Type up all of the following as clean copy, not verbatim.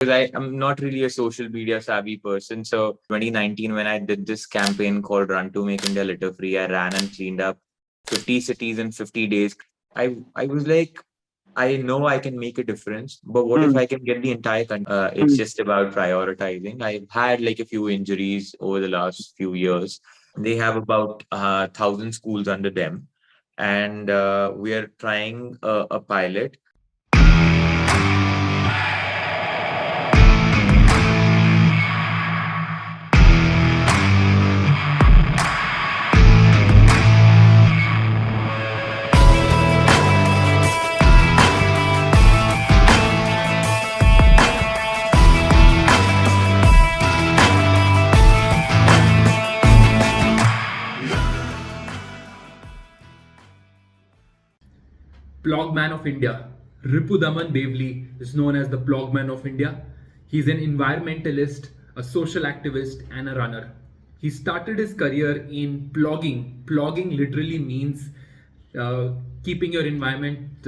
because I am not really a social media savvy person. So 2019, when I did this campaign called Run to Make India Litter Free, I ran and cleaned up 50 cities in 50 days. I was like, I know I can make a difference, but what if Hmm. I can get the entire country? It's Hmm. just about prioritizing. I've had like a few injuries over the last few years. They have about 1,000 schools under them, and we are trying a pilot. Plogman of India. Ripudaman Bevli is known as the Plogman of India. He's an environmentalist, a social activist, and a runner. He started his career in plogging. Plogging literally means uh, keeping your environment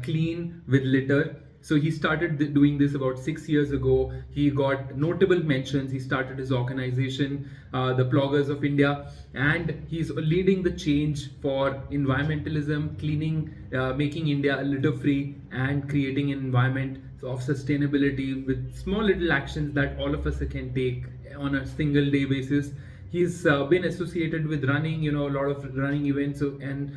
clean with litter. So he started doing this about 6 years ago. He got notable mentions. He started his organization, the Ploggers of India, and he's leading the change for environmentalism, cleaning, making India litter free, and creating an environment of sustainability with small little actions that all of us can take on a single day basis. He's been associated with running, a lot of running events, and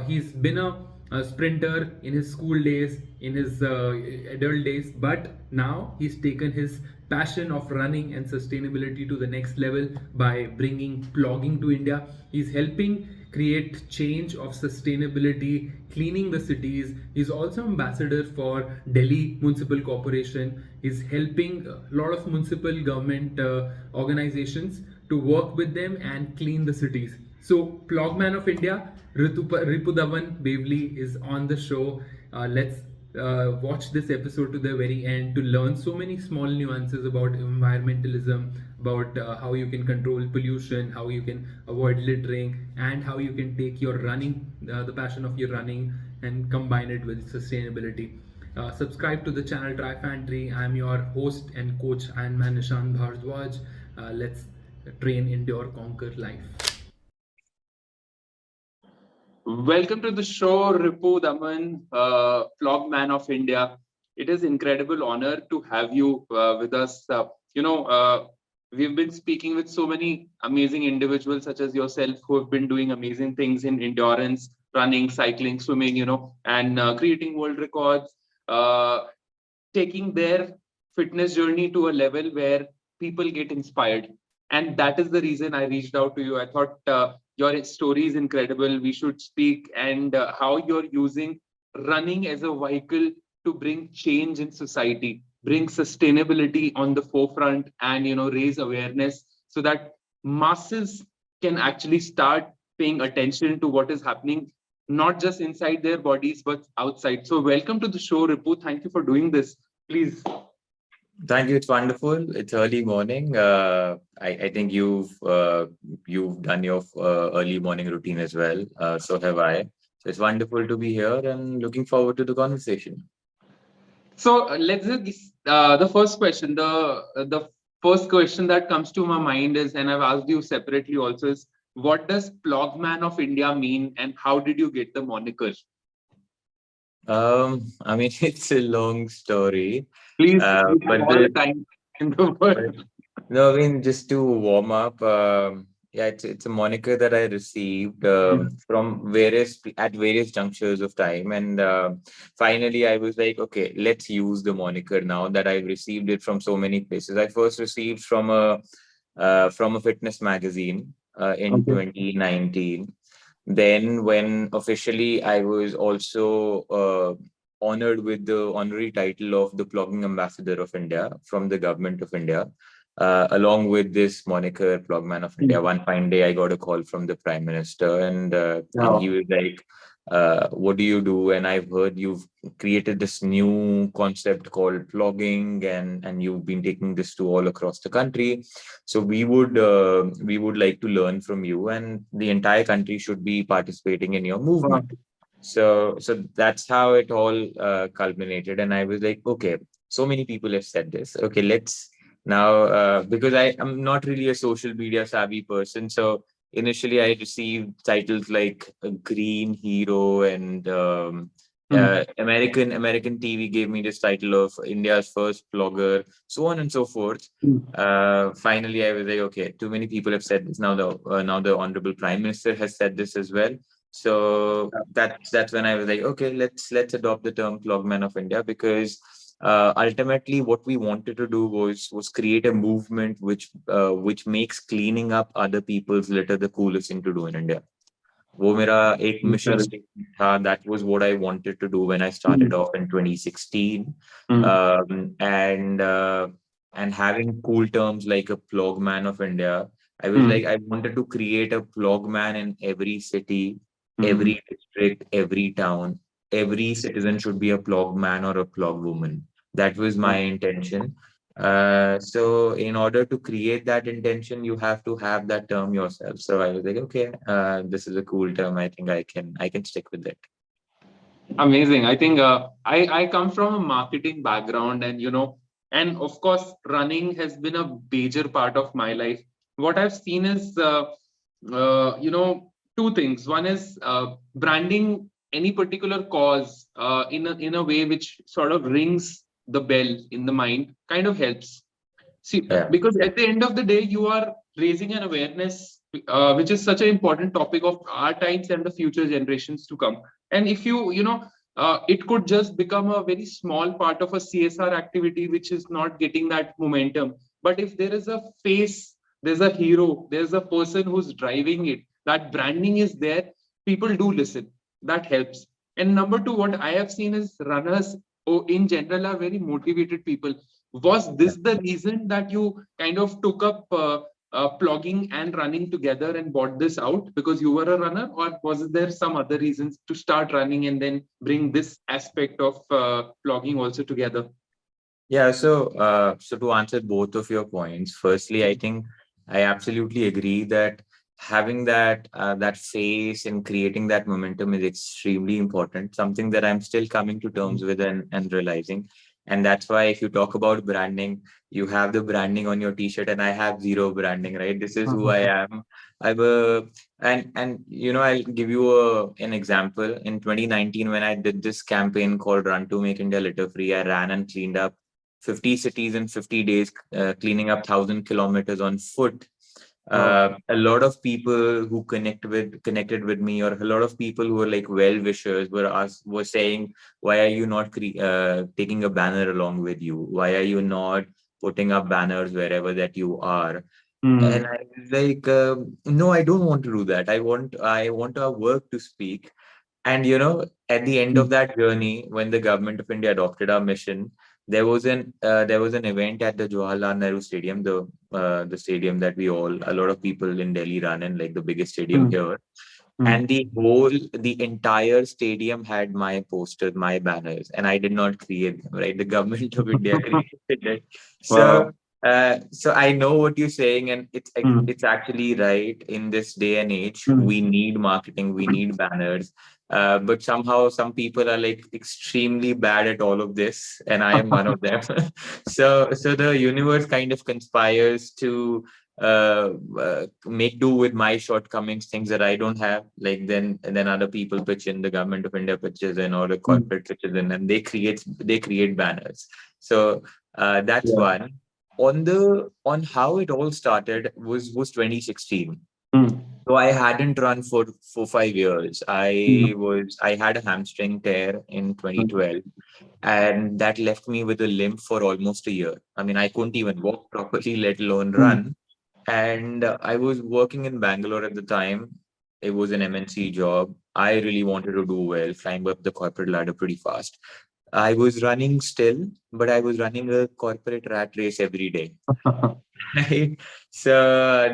he's been a sprinter in his school days, in his adult days, but now he's taken his passion of running and sustainability to the next level by bringing plogging to India. He's helping create change of sustainability, cleaning the cities. He's also ambassador for Delhi Municipal Corporation. He's helping a lot of municipal government organizations to work with them and clean the cities. So, Plogman of India, Ripudaman Bevli is on the show. Let's watch this episode to the very end to learn so many small nuances about environmentalism, about how you can control pollution, how you can avoid littering, and how you can take your running, the passion of your running, and combine it with sustainability. Subscribe to the channel Trifantry. I'm your host and coach, Ironman Nishant Bhardwaj. Let's train, endure, conquer life. Welcome to the show, Ripudaman, Plogman of India. It is incredible honor to have you with us. We've been speaking with so many amazing individuals such as yourself who have been doing amazing things in endurance, running, cycling, swimming, and creating world records, uh, taking their fitness journey to a level where people get inspired. And that is the reason I reached out to you. I thought your story is incredible. We should speak, and how you're using running as a vehicle to bring change in society, bring sustainability on the forefront, and raise awareness so that masses can actually start paying attention to what is happening, not just inside their bodies but outside. So welcome to the show, Ripu. Thank you for doing this. Please. Thank you. It's wonderful. It's early morning. I think you've done your early morning routine as well. So have I. So it's wonderful to be here and looking forward to the conversation. So let's just the first question. The first question that comes to my mind is, and I've asked you separately also, is what does Plogman of India mean, and how did you get the moniker? I mean, it's a long story, Please, you have but all the time in the but world. no, I mean, just to warm up, yeah, it's a moniker that I received from at various junctures of time, and finally, I was like, okay, let's use the moniker now that I've received it from so many places. I first received from a fitness magazine in Okay. 2019. Then, when officially I was also honored with the honorary title of the Plogging Ambassador of India from the Government of India, along with this moniker, Plogman of India. One fine day, I got a call from the Prime Minister, and he Wow. was like, "What do you do?" And I've heard you've created this new concept called plogging, and you've been taking this to all across the country. So we would like to learn from you, and the entire country should be participating in your Wow. movement. So that's how it all culminated, and I was like, okay. so many people have said this. Okay, let's now, because I am not really a social media savvy person. So initially I received titles like a green hero, and American TV gave me this title of India's first blogger, so on and so forth. Finally, I was like, okay, too many people have said this. Now the honorable Prime Minister has said this as well. So that's when I was like, okay, let's adopt the term Plogman of India, because ultimately what we wanted to do was create a movement which makes cleaning up other people's litter the coolest thing to do in India. वो मेरा एक mission Correct. Statement था. That was what I wanted to do when I Hmm. started off in 2016. Hmm. And having cool terms like a Plogman of India, I was Hmm. like, I wanted to create a Plogman in every city, Hmm. every district, every town. Every citizen should be a Plogman or a Plogwoman. That was my intention. So in order to create that intention, you have to have that term yourself. So I was like, okay, this is a cool term. I think I can stick with it. Amazing. I think I come from a marketing background, and and of course, running has been a major part of my life. What I've seen is, two things. One is branding any particular cause in a way which sort of rings the bell in the mind, kind of helps. See, Yeah. because at the end of the day, you are raising an awareness, which is such an important topic of our times and the future generations to come. And if it could just become a very small part of a CSR activity, which is not getting that momentum. But if there is a face, there's a hero, there's a person who's driving it, that branding is there, people do listen. That helps. And number two, what I have seen is runners, in general, are very motivated people. Was this the reason that you kind of took up plugging and running together and bought this out because you were a runner, or was there some other reasons to start running and then bring this aspect of plugging also together? Yeah, so to answer both of your points, firstly, I think I absolutely agree that having that face and creating that momentum is extremely important. Something that I'm still coming to terms with and realizing. And that's why if you talk about branding, you have the branding on your t-shirt, and I have zero branding, right? This is who I am. I'm a I'll give you an example. In 2019, when I did this campaign called Run to Make India Litter Free, I ran and cleaned up 50 cities in 50 days, cleaning up 1,000 kilometers on foot. Wow. A lot of people who connected with me, or a lot of people who were like well wishers, were saying, why are you not taking a banner along with you? Why are you not putting up banners wherever that you are? And Hmm. I was like, no, I don't want to do that. I want our work to speak. And at the end of that journey, when the government of India adopted our mission, there was an event at the Jawaharlal Nehru Stadium, the stadium that a lot of people in Delhi run in, like the biggest stadium Hmm. here. Hmm. And the entire stadium had my posters, my banners, and I did not create them, right? The government of India created it. So, Wow. so I know what you're saying, and Hmm. it's actually right. In this day and age, Hmm. we need marketing, we need banners, but somehow some people are like extremely bad at all of this, and I am one of them. So the universe kind of conspires to make do with my shortcomings, things that I don't have. Like then other people pitch in, the government of India pitches in, or the Hmm. corporate pitches in, and they create banners. So that's Yeah. one. On how it all started was 2016. Hmm. So I hadn't run for 5 years. Hmm. I had a hamstring tear in Hmm. 2012, and that left me with a limp for almost a year. I mean, I couldn't even walk properly, let alone Hmm. run. And I was working in Bangalore at the time. It was an MNC job. I really wanted to do well, climb up the corporate ladder pretty fast. I was running still, but I was running a corporate rat race every day. Right. So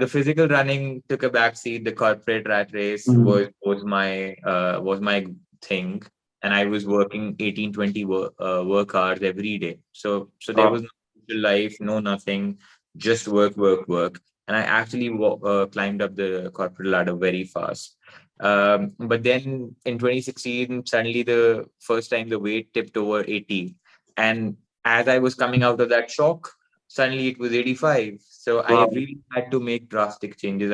the physical running took a backseat. The corporate rat race Hmm. was my thing, and I was working 18, 20 work hours every day. So there was Wow. no social life, no nothing, just work, work, work. And I actually climbed up the corporate ladder very fast. But then in 2016, suddenly the first time the weight tipped over 80, and as I was coming out of that shock, suddenly it was 85. So I Wow. really had to make drastic changes.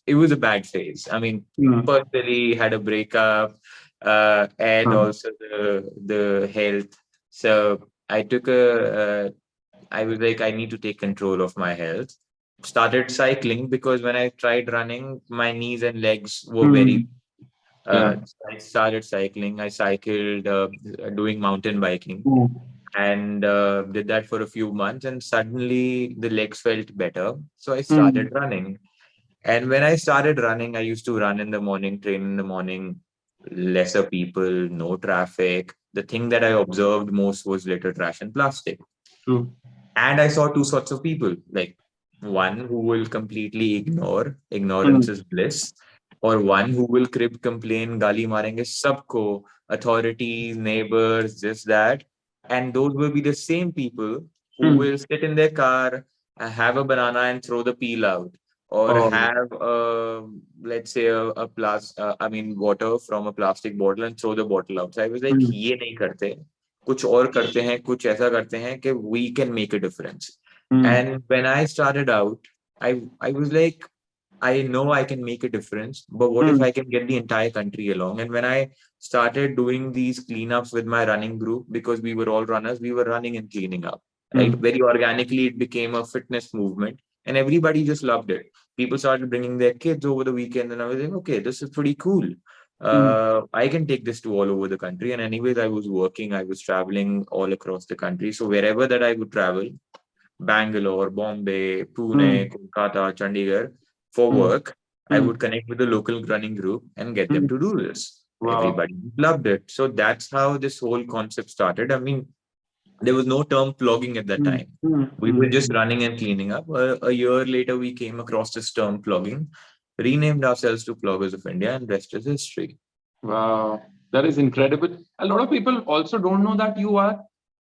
It was a bad phase. I mean, Mm. personally had a breakup, and Mm. also the health. So I was like, I need to take control of my health. Started cycling because when I tried running, my knees and legs were very. Mm. Yeah. I started cycling. I cycled, doing mountain biking, Mm. and did that for a few months. And suddenly the legs felt better. So I Mm. started running. And when I started running, I used to run in the morning, train in the morning, lesser people, no traffic. The thing that I observed most was litter, trash, and plastic. True. And I saw two sorts of people, like one who will completely ignore, ignorance Mm. is bliss, or one who will crib, complain, gali marenge sabko, authorities, neighbors, this, that. And those will be the same people who Mm. will sit in their car, have a banana and throw the peel out, or Oh. have let's say I mean water from a plastic bottle and throw the bottle out. So I was like, Mm. ये नहीं करते, कुछ और करते हैं, कुछ ऐसा करते हैं कि we can make a difference. Mm. And when I started out, I was like, I know I can make a difference, but what if Mm. I can get the entire country along? And when I started doing these cleanups with my running group, because we were all runners, we were running and cleaning up, right? Mm. Very organically, it became a fitness movement, and everybody just loved it. People started bringing their kids over the weekend, and I was like, okay, this is pretty cool. Mm. I can take this to all over the country. And anyways, I was working, I was traveling all across the country. So wherever that I would travel, Bangalore, Bombay, Pune, Mm. Kolkata, Chandigarh, for Mm. work, I would Mm. connect with the local running group and get them Mm. to do this. Wow. Everybody loved it. So that's how this whole concept started. I mean, there was no term plogging at that Mm. time. Mm. We were Mm. just running and cleaning up. A year later, we came across this term plogging, renamed ourselves to Ploggers of India, and rest is history. Wow, that is incredible. A lot of people also don't know that you are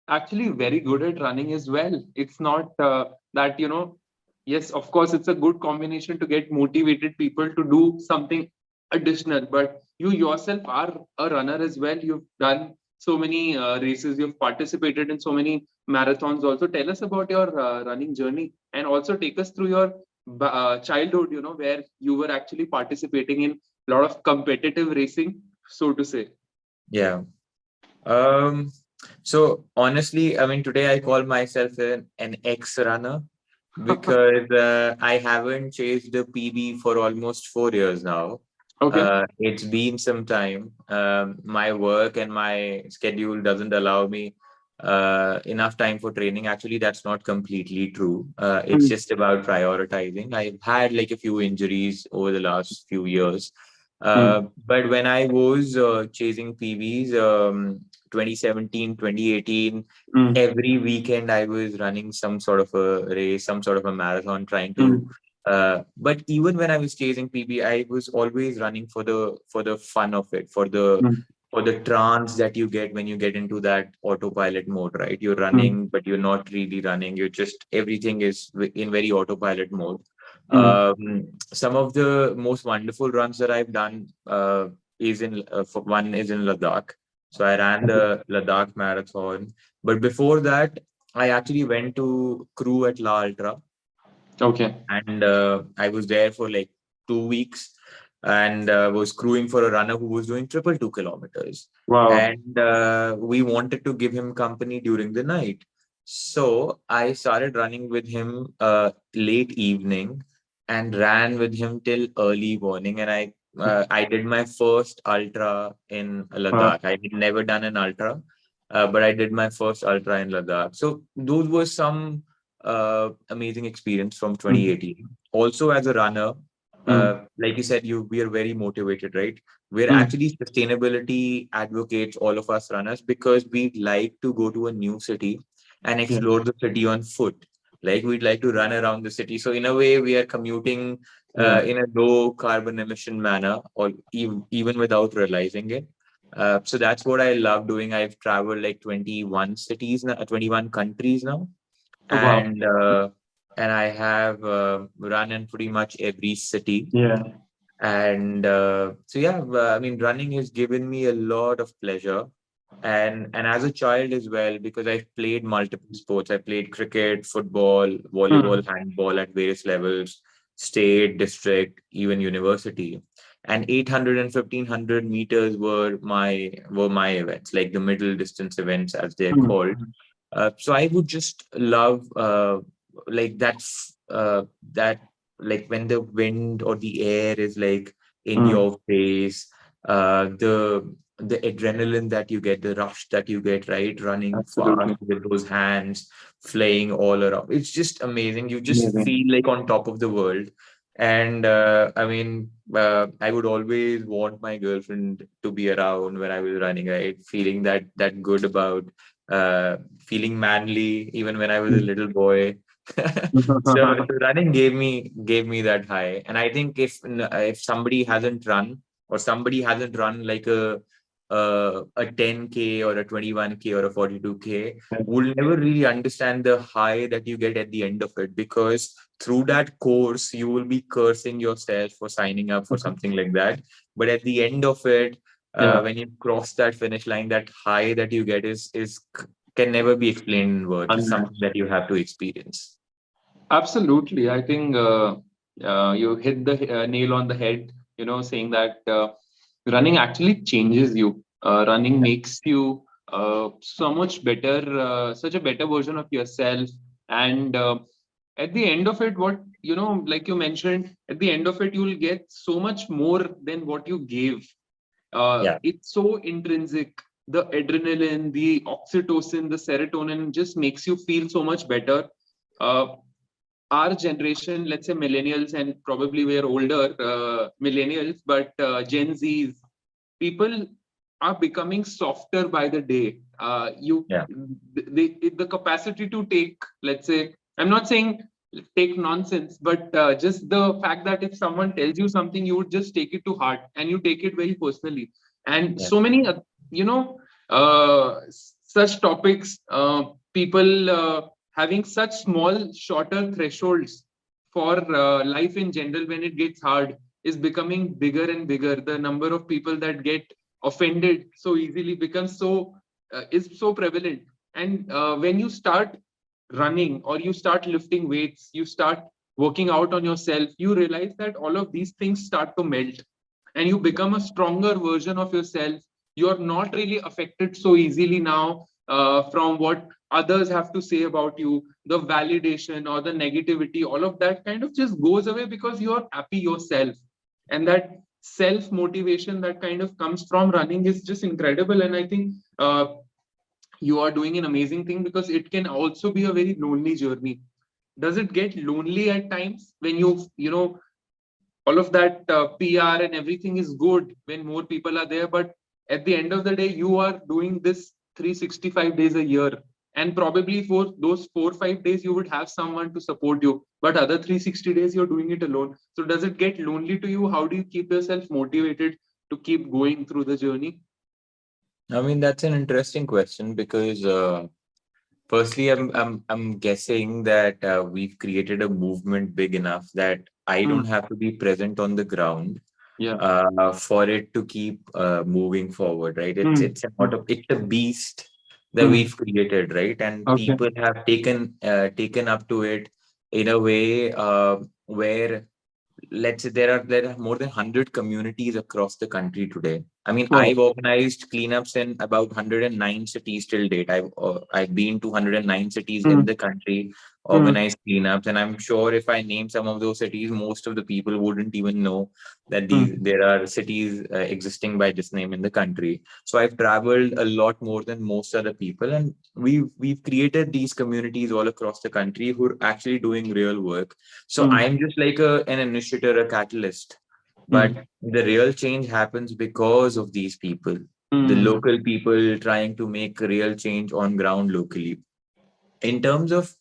actually very good at running as well. It's not that, yes, of course, it's a good combination to get motivated people to do something additional, but you yourself are a runner as well. You've done so many races, you've participated in so many marathons. Also, tell us about your running journey and also take us through your childhood, where you were actually participating in a lot of competitive racing, so to say. Yeah. Um, so honestly, I mean, today I call myself an ex-runner because I haven't chased a PB for almost 4 years now. Okay. It's been some time. My work and my schedule doesn't allow me enough time for training. Actually, that's not completely true. It's Mm. just about prioritizing. I've had like a few injuries over the last few years. Mm. But when I was chasing PBs, 2017, 2018, Mm. every weekend I was running some sort of a race, some sort of a marathon, trying to. Mm. But even when I was chasing PB, I was always running for the fun of it, Mm. for the trance that you get when you get into that autopilot mode, right? You're Mm. running, but you're not really running. You're just everything is in very autopilot mode. Mm. Some of the most wonderful runs that I've done one is in Ladakh. So I ran Okay. the Ladakh marathon, but before that, I actually went to crew at La Ultra, Okay. and I was there for like 2 weeks, and was crewing for a runner who was doing triple 2 kilometers, Wow. and we wanted to give him company during the night. So I started running with him late evening and ran with him till early morning, and I did my first ultra in Wow. Ladakh. I had never done an ultra, but I did my first ultra in Ladakh. So those were some amazing experience from Mm. 2018. Also, as a runner, Mm. like you said, we are very motivated, right? We're Mm. actually sustainability advocates, all of us runners, because we like to go to a new city and Yes. explore the city on foot. Like we'd like to run around the city. So in a way, we are commuting Yeah. in a low carbon emission manner, or even without realizing it. So that's what I love doing. I've traveled like 21 cities now, 21 countries now, Oh, wow. and I have run in pretty much every city. Yeah. And so yeah, I mean, running has given me a lot of pleasure. And as a child as well, because I've played multiple sports. I played cricket, football, Hmm. volleyball, handball at various levels, state, district, even university. And 800 and 1500 meters were my events, like the middle distance events as they're Hmm. called. So I would just love like that like when the wind or the air is like in Hmm. your face, the adrenaline that you get, the rush that you get, right? Running fast Absolutely. with those hands, flying all around. It's just amazing. You just Amazing. feel like on top of the world. And I mean, I would always want my girlfriend to be around when I was running, right? Feeling that good about feeling manly, even when I was a little boy. So running gave me that high. And I think if somebody hasn't run, or somebody hasn't run like a 10K or a 21K or a 42K, will never really understand the high that you get at the end of it, because through that course you will be cursing yourself for signing up for something like that. But at the end of it, Yeah, when you cross that finish line, that high that you get is can never be explained in words. It's something unmatched. that you have to experience. Absolutely. I think you hit the nail on the head, saying that running actually changes you. Running makes you so much better, such a better version of yourself. And at the end of it, like you mentioned, at the end of it, you'll get so much more than what you gave. Yeah, It's so intrinsic. The adrenaline, the oxytocin, the serotonin just makes you feel so much better. Our generation, let's say millennials, and probably we're older millennials, but Gen Zs, people are becoming softer by the day. yeah, The capacity to take, let's say, I'm not saying take nonsense, but just the fact that if someone tells you something, you would just take it to heart and you take it very personally. And yeah. so many, you know, such topics, people having such small, shorter thresholds for life in general when it gets hard is becoming bigger and bigger. The number of people that get offended so easily becomes is so prevalent. And when you start running or you start lifting weights, you start working out on yourself, you realize that all of these things start to melt and you become a stronger version of yourself. You're not really affected so easily now from what others have to say about you, the validation or the negativity, all of that kind of just goes away because you're happy yourself. And that self motivation that kind of comes from running is just incredible. And I think you are doing an amazing thing because it can also be a very lonely journey. Does it get lonely at times when all of that PR and everything is good when more people are there, but at the end of the day, you are doing this 365 days a year, and probably for those 4 or 5 days you would have someone to support you, but other 360 days you're doing it alone. So does it get lonely to you? How do you keep yourself motivated to keep going through the journey? I mean, that's an interesting question because firstly, I'm guessing that we've created a movement big enough that I Mm, don't have to be present on the ground yeah. for it to keep moving forward, right? It's Mm, it's a sort of it's a beast that mm, we've created, right? And okay. people have taken up to it in a way where, let's say, there are more than 100 communities across the country today. I mean, Wow. I've organized cleanups in about 109 cities till date. I've been to 109 cities in Mm, the country, mm, organized cleanups, and I'm sure if I name some of those cities, most of the people wouldn't even know that mm, there are cities existing by this name in the country. So I've traveled a lot more than most other people, and we've created these communities all across the country who are actually doing real work. So mm, I'm just like an initiator, a catalyst. But mm, the real change happens because of these people, the mm, local people trying to make real change on ground locally. In terms of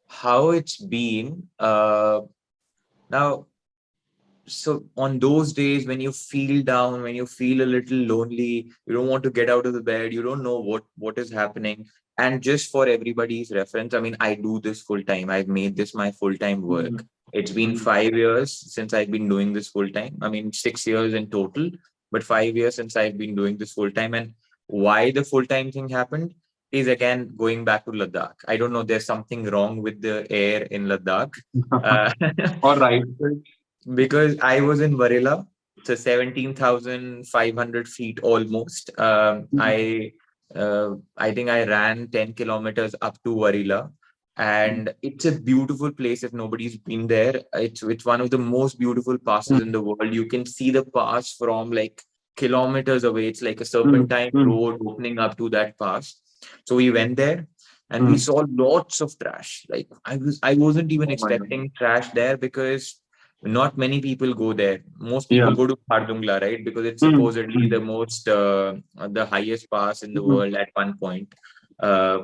how it's been, now, so on those days when you feel down, when you feel a little lonely, you don't want to get out of the bed, you don't know what is happening. And just for everybody's reference, I mean, I do this full time. I've made this my full time work. mm, It's been mm, 5 years since I've been doing this full time. I mean, 6 years in total, but 5 years since I've been doing this full time. And Why the full-time thing happened is again going back to Ladakh. I don't know, there's something wrong with the air in Ladakh. Uh, All right. because I was in Varela, so 17,500 feet almost. I think I ran 10 kilometers up to Varela, and it's a beautiful place. If nobody's been there, it's one of the most beautiful passes in the world. You can see the pass from like kilometers away. It's like a serpentine road opening up to that pass. So we went there and we saw lots of trash. Like I wasn't even Oh my God. expecting trash there because not many people go there. Most Yeah. people go to Bardungla, right? Because it's Mm, supposedly mm, the highest pass in the mm, world at one point. Uh,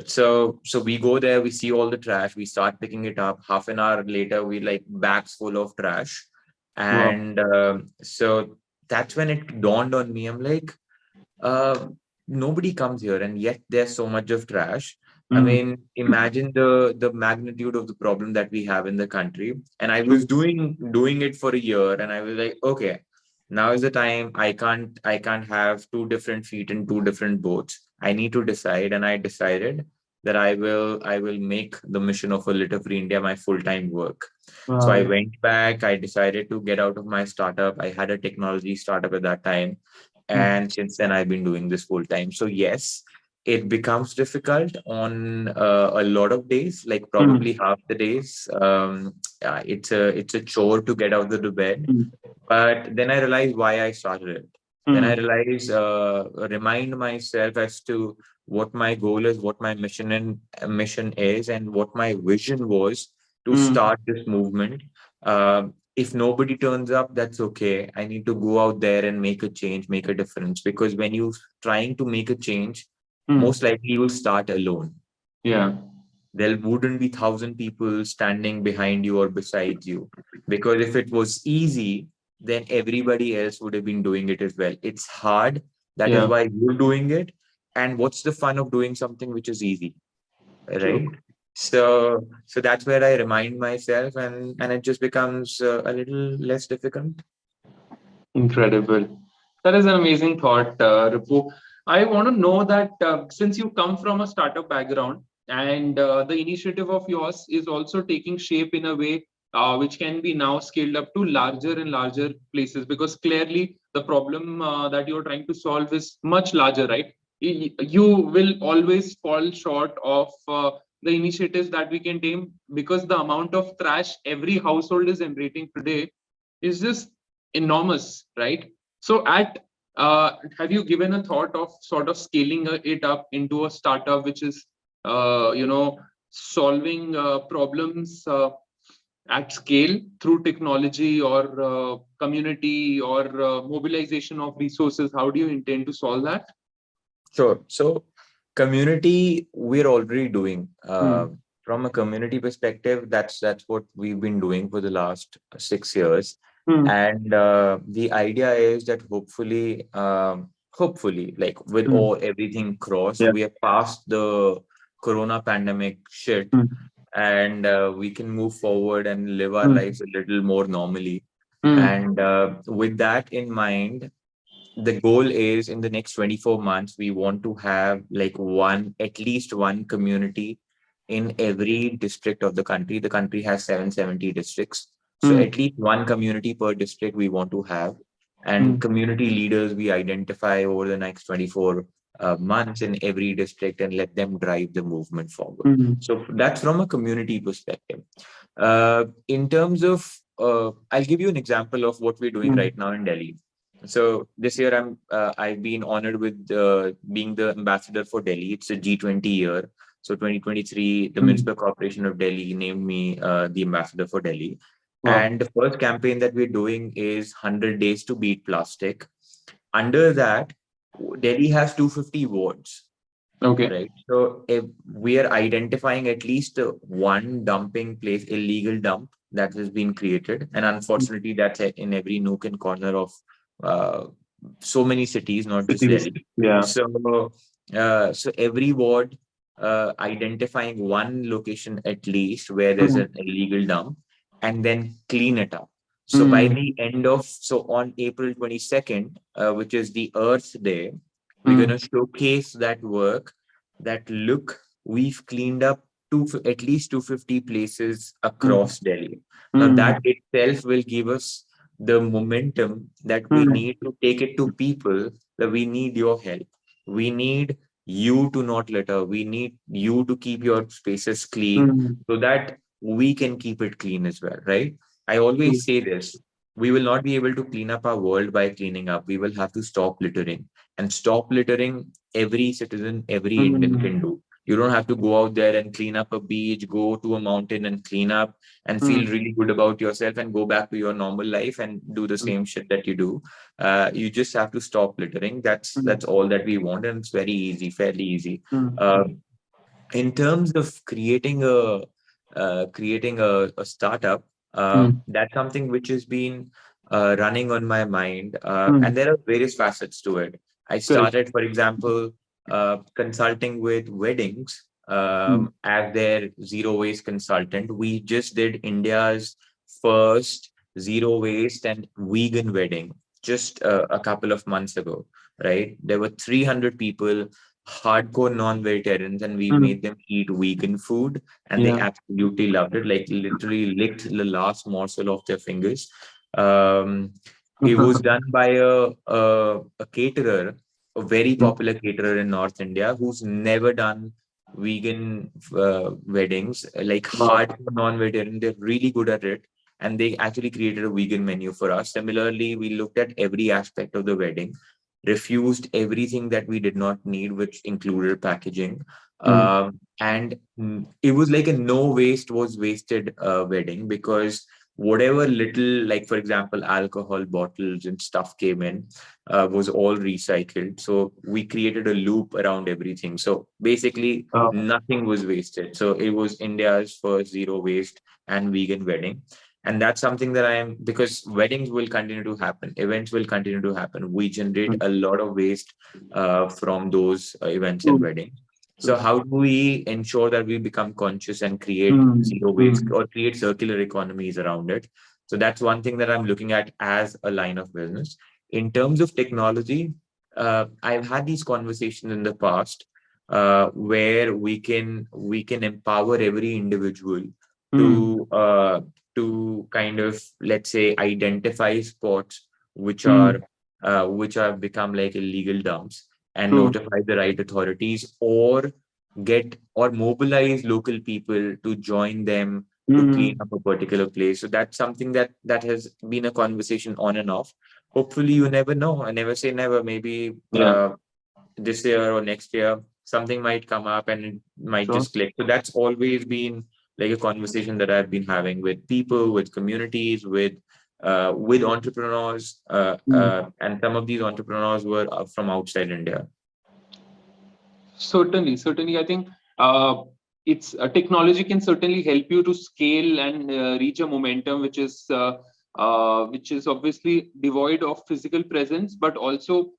so we go there, we see all the trash, we start picking it up. Half an hour later, we like bags full of trash, wow. and so that's when it dawned on me. I'm like, uh, nobody comes here, and yet there's so much of trash. I Mm, mean, imagine the magnitude of the problem that we have in the country. And I was true. doing it for a year, and I was like, okay, now is the time. I can't have two different feet in two different boats. I need to decide, and I decided that I will make the mission of a litter free India my full-time work. So I Wow. went back. I decided to get out of my startup. I had a technology startup at that time, Mm, and since then I've been doing this full time. So yes, it becomes difficult on a lot of days, like mm, probably half the days. It's a chore to get out of the bed, mm, but then I realized why I started it. Then I mm, realized, remind myself as to what my goal is, what my mission is, and what my vision was to mm, start this movement. If nobody turns up, that's okay. I need to go out there and make a change, make a difference. Because when you're trying to make a change, mm. most likely you will start alone. Yeah. There wouldn't be thousand people standing behind you or beside you. Because if it was easy, then everybody else would have been doing it as well. It's hard. That is Yeah. why you're doing it. And what's the fun of doing something which is easy, right? True. So that's where I remind myself, and it just becomes a little less difficult. Incredible. That is an amazing thought, Ripu. I want to know that since you come from a startup background and the initiative of yours is also taking shape in a way which can be now scaled up to larger and larger places, because clearly the problem that you're trying to solve is much larger, right? You will always fall short of the initiatives that we can take, because the amount of trash every household is generating today is just enormous, right? So, have you given a thought of sort of scaling it up into a startup which is, solving problems at scale through technology or community or mobilization of resources? How do you intend to solve that? Sure. So community, we're already doing. Hmm. From a community perspective, that's what we've been doing for the last 6 years. Hmm. And the idea is that hopefully, like with Hmm. all everything crossed, Yeah. we are past the corona pandemic shit, Hmm. and we can move forward and live our Hmm. lives a little more normally. Hmm. And with that in mind, the goal is in the next 24 months we want to have like at least one community in every district of the country. The country has 770 districts, so Hmm. at least one community per district we want to have, Hmm. and community leaders we identify over the next 24 months in every district and let them drive the movement forward. Hmm. So that's from a community perspective. In terms of I'll give you an example of what we're doing Hmm. right now in Delhi. So this year I've been honored with being the ambassador for Delhi. It's a G20 year. So 2023, the Hmm. Municipal Corporation of Delhi named me the ambassador for Delhi. Wow. And the first campaign that we're doing is 100 days to beat plastic. Under that, Delhi has 250 wards, Okay. right? So if we are identifying at least one dumping place, illegal dump that has been created, and unfortunately, that's in every nook and corner of uh, so many cities, not just Cities. Delhi. Yeah. So every ward identifying one location at least where there's Hmm. an illegal dump, and then clean it up. So by Hmm. the end of so on April 22nd, which is the Earth Day, We're going to showcase that work, that look, we've cleaned up at least 250 places across Delhi. Now, that itself will give us the momentum that we need to take it to people, that we need your help. We need you to not litter. We need you to keep your spaces clean so that we can keep it clean as well, right? I always say this, we will not be able to clean up our world by cleaning up. We will have to stop littering. And stop littering, every citizen, every Indian can do. You don't have to go out there and clean up a beach, go to a mountain and clean up and feel really good about yourself and go back to your normal life and do the same shit that you do. You just have to stop littering. That's all that we want, and it's very easy, fairly easy. Uh, in terms of creating a startup, that's something which has been running on my mind, and there are various facets to it. I started, for example, consulting with weddings as their zero waste consultant. We just did India's first zero waste and vegan wedding just a couple of months ago, right? There were 300 people, hardcore non-vegetarians, and we made them eat vegan food, and they absolutely loved it. Like literally licked the last morsel of their fingers. Um, it was done by a caterer, a very popular caterer in North India, who's never done vegan weddings, like hardcore non-vegetarian. They're really good at it, and they actually created a vegan menu for us. Similarly, we looked at every aspect of the wedding, refused everything that we did not need, which included packaging. And it was like a no waste was wasted wedding, because whatever little, like for example, alcohol bottles and stuff came in, was all recycled. So we created a loop around everything. So basically, nothing was wasted. So it was India's first zero waste and vegan wedding. And that's something that because weddings will continue to happen, events will continue to happen. We generate a lot of waste from those events and weddings. So how do we ensure that we become conscious and create zero waste or create circular economies around it? So that's one thing that I'm looking at as a line of business. In terms of technology, I've had these conversations in the past, where we can empower every individual to kind of, let's say, identify spots which are which have become like illegal dumps, and notify the right authorities, or get or mobilize local people to join them to clean up a particular place. So that's something that has been a conversation on and off. Hopefully, you never know. I never say never. Maybe this year or next year, something might come up and it might just click. So that's always been like a conversation that I've been having with people, with communities, with entrepreneurs, and some of these entrepreneurs were from outside India. Certainly. I think it's technology can certainly help you to scale and reach a momentum which is obviously devoid of physical presence, but also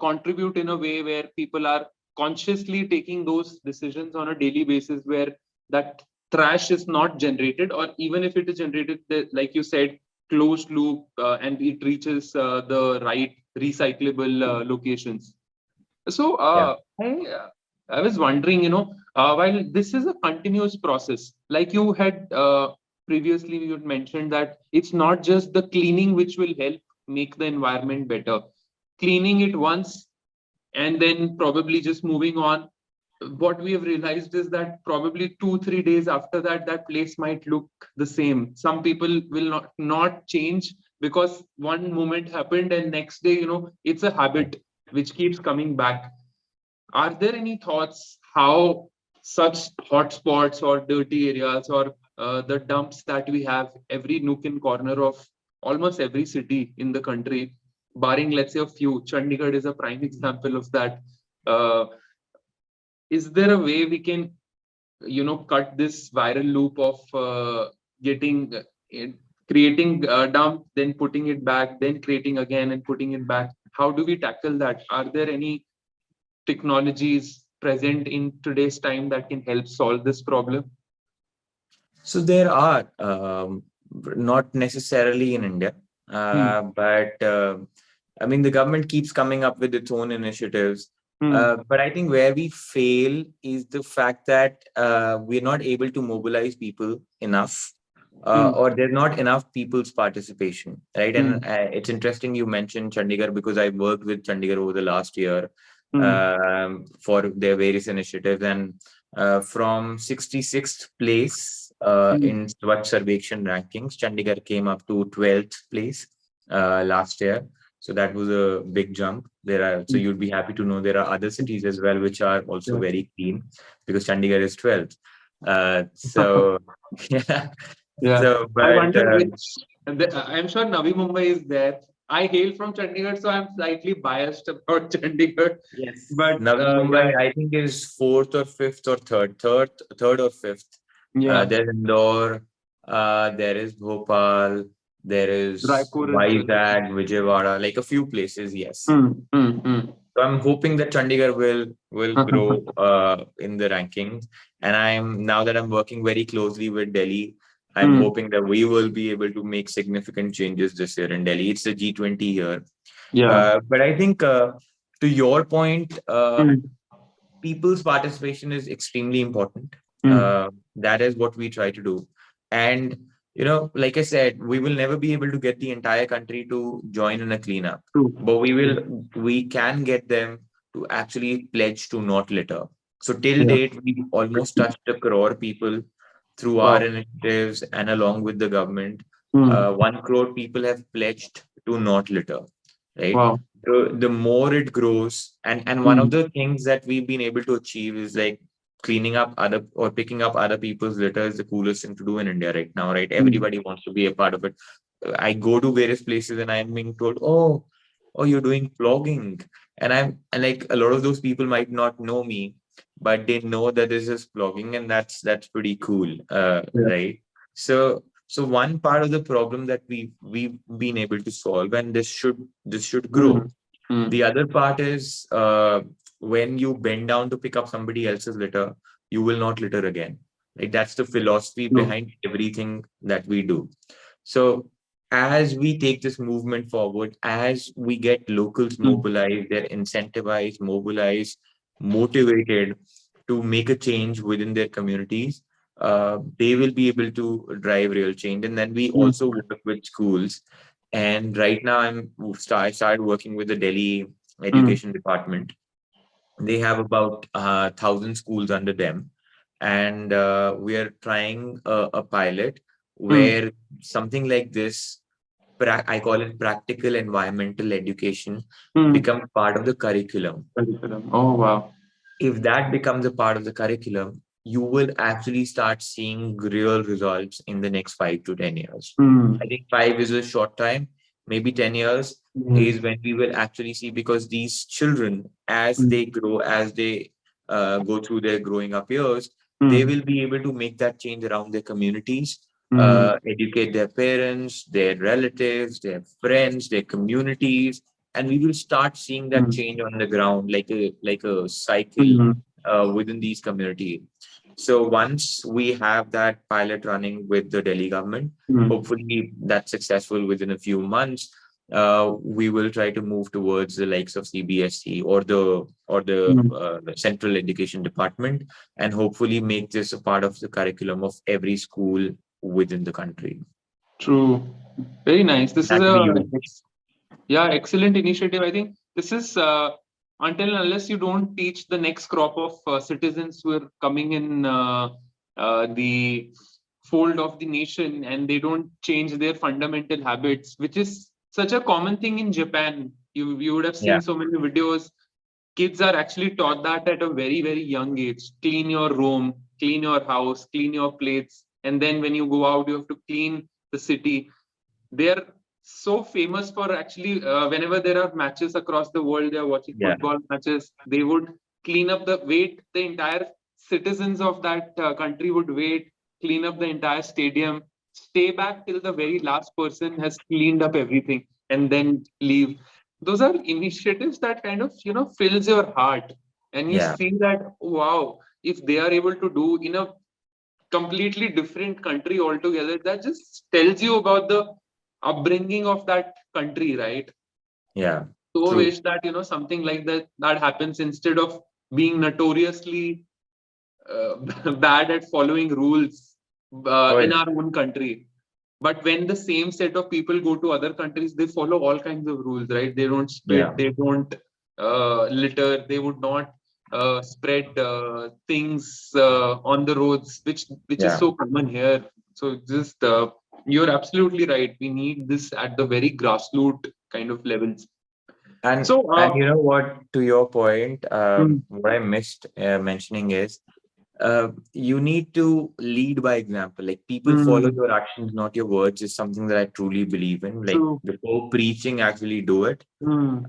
contribute in a way where people are consciously taking those decisions on a daily basis, where that trash is not generated, or even if it is generated, like you said, closed loop, and it reaches the right recyclable locations. So Yeah. I was wondering, while this is a continuous process, like you had previously, you had mentioned that it's not just the cleaning which will help make the environment better. Cleaning it once and then probably just moving on. What we have realized is that probably 2-3 days after that, that place might look the same. Some people will not change because one moment happened, and next day, it's a habit which keeps coming back. Are there any thoughts how such hotspots or dirty areas, or the dumps that we have every nook and corner of almost every city in the country, barring, let's say, a few? Chandigarh is a prime example of that. Uh, is there a way we can, cut this viral loop of getting creating a dump, then putting it back, then creating again and putting it back? How do we tackle that? Are there any technologies present in today's time that can help solve this problem? So there are, not necessarily in India, but I mean, the government keeps coming up with its own initiatives. Hmm. But I think where we fail is the fact that we're not able to mobilize people enough, Hmm. or there's not enough people's participation, right? And Hmm. it's interesting you mentioned Chandigarh because I worked with Chandigarh over the last year Hmm. for their various initiatives. And from 66th place Hmm. in Swatch Sarvekshan rankings, Chandigarh came up to 12th place last year. So that was a big jump. So you'd be happy to know there are other cities as well which are also Yeah. very keen because Chandigarh is 12th. So yeah. Yeah. So I but wonder which. I'm sure Navi Mumbai is there. I hail from Chandigarh, so I'm slightly biased about Chandigarh. yes, But Navi yeah, Mumbai I think is fourth or fifth or third or fifth. yeah. There's Indore, there is Bhopal, there is Raipur as well. Vizag, Vijayawada, like a few places. Yes. Hmm. Hmm. Hmm. So I'm hoping that Chandigarh will grow in the rankings. And I'm now that I'm working very closely with Delhi, I'm Hmm. hoping that we will be able to make significant changes this year in Delhi. It's the G20 here. Yeah. But I think to your point, Hmm. people's participation is extremely important. Hmm. That is what we try to do. And, like I said, we will never be able to get the entire country to join in a cleanup, True. but we can get them to actually pledge to not litter. So till Yeah. date, we've almost touched a crore people through our Wow. initiatives and along with the government. Hmm. 1 crore people have pledged to not litter, right? Wow. So the more it grows, and one of Hmm. the things that we've been able to achieve is like cleaning up other or picking up other people's litter is the coolest thing to do in India right now, right? Hmm. Everybody wants to be a part of it. I go to various places and I'm being told, oh, you're doing vlogging. And like a lot of those people might not know me, but they know that this is vlogging, and that's pretty cool. Yeah. Right. So one part of the problem that we've been able to solve, and this should Hmm. grow. Hmm. The other part is when you bend down to pick up somebody else's litter, you will not litter again. Like that's the philosophy True. behind everything that we do. So as we take this movement forward, as we get locals Hmm. mobilized, they're incentivized, mobilized, motivated to make a change within their communities, they will be able to drive real change. And then we Hmm. also work with schools. And right now, I started working with the Delhi Hmm. Education Department. They have about 1,000 schools under them, and we are trying a pilot Hmm. where something like this, I call it practical environmental education, Hmm. becomes part of the curriculum. Curriculum. Oh wow. If that becomes a part of the curriculum, you will actually start seeing real results in the next 5 to 10 years. Hmm. I think 5 is a short time, maybe 10 years Hmm. is when we will actually see, because these children, as Hmm. they grow, as they go through their growing up years, they Hmm. will be able to make that change around their communities, Hmm. educate their parents, their relatives, their friends, their communities, and we will start seeing that Hmm. change on the ground like a cycle Hmm. within these communities. So once we have that pilot running with the Delhi government, Hmm. hopefully that's successful within a few months. We will try to move towards the likes of CBSE or the Hmm. Central Education Department, and hopefully make this a part of the curriculum of every school within the country. True. Very nice. This is That will be a unique. yeah, excellent initiative. I think this is until and unless you don't teach the next crop of citizens who are coming in the fold of the nation, and they don't change their fundamental habits, which is such a common thing in Japan. You would have seen Yeah. so many videos. Kids are actually taught that at a very young age. Clean your room, clean your house, clean your plates, and then when you go out, you have to clean the city. They're so famous for actually whenever there are matches across the world, they're watching Yeah. football matches, they would clean up the entire citizens of that country would wait, clean up the entire stadium, stay back till the very last person has cleaned up everything, and then leave. Those are initiatives that kind of fills your heart, and you Yeah. feel that wow, if they are able to do in a completely different country altogether, that just tells you about the upbringing of that country, right? Yeah. So True. wish that something like that happens instead of being notoriously bad at following rules Oh, in yeah. our own country. But when the same set of people go to other countries, they follow all kinds of rules, right? They don't Yeah. spit, they don't litter, they would not spread things on the roads, which is Yeah. so common here. So just you're absolutely right. We need this at the very grassroots kind of levels. And So, and you know what? To your point, mm, what I missed mentioning is, you need to lead by example. Like people follow mm, your actions, not your words, is something that I truly believe in. Like true. before preaching, actually do it, Mm,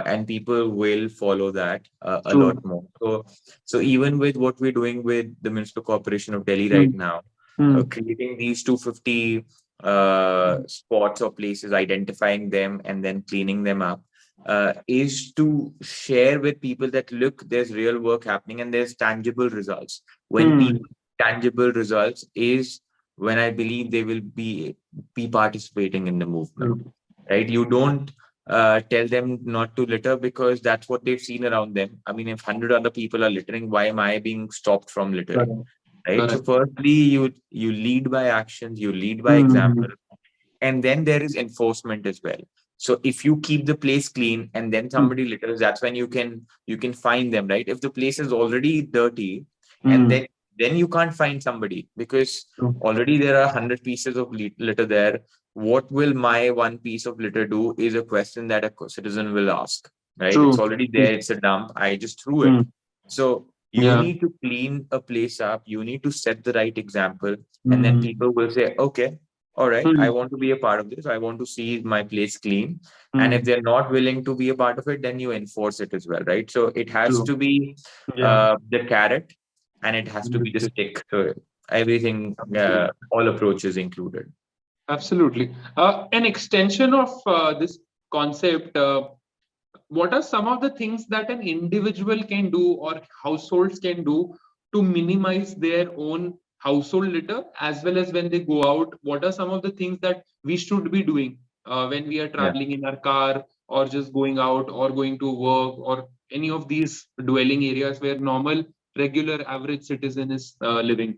and people will follow that a lot true. more. So even with what we're doing with the Municipal Corporation of Delhi right Mm, now, mm, creating these 250 spots or places, identifying them, and then cleaning them up, is to share with people that look, there's real work happening and there's tangible results. When mm, people tangible results is when I believe they will be participating in the movement, true. right? You don't tell them not to litter because that's what they've seen around them. I mean, if 100 other people are littering, why am I being stopped from littering? Correct. Right. So Correct. firstly, you lead by actions, you lead by example, Mm, and then there is enforcement as well. So if you keep the place clean and then mm, somebody litters, that's when you can find them, right? If the place is already dirty, and mm, then you can't find somebody because true. already there are 100 pieces of litter there. What will my one piece of litter do is a question that a citizen will ask, right? It's True. already there, True. it's a dump, I just threw it. Mm, So you yeah. need to clean a place up, you need to set the right example, and then Mm, people will say, okay, all right, I mm, want to be a part of this. I want to see my place clean. And if mm, they're not willing to be a part of it, then you enforce it as well, right? So it has true. to be Yeah. the carrot and it has to be the Understood. stick. So everything, Absolutely. all approaches included. Absolutely. An extension of this concept, what are some of the things that an individual can do or households can do to minimize their own household litter, as well as when they go out? What are some of the things that we should be doing when we are Yeah. traveling in our car, or just going out or going to work, or any of these dwelling areas where normal, regular, average citizen is living?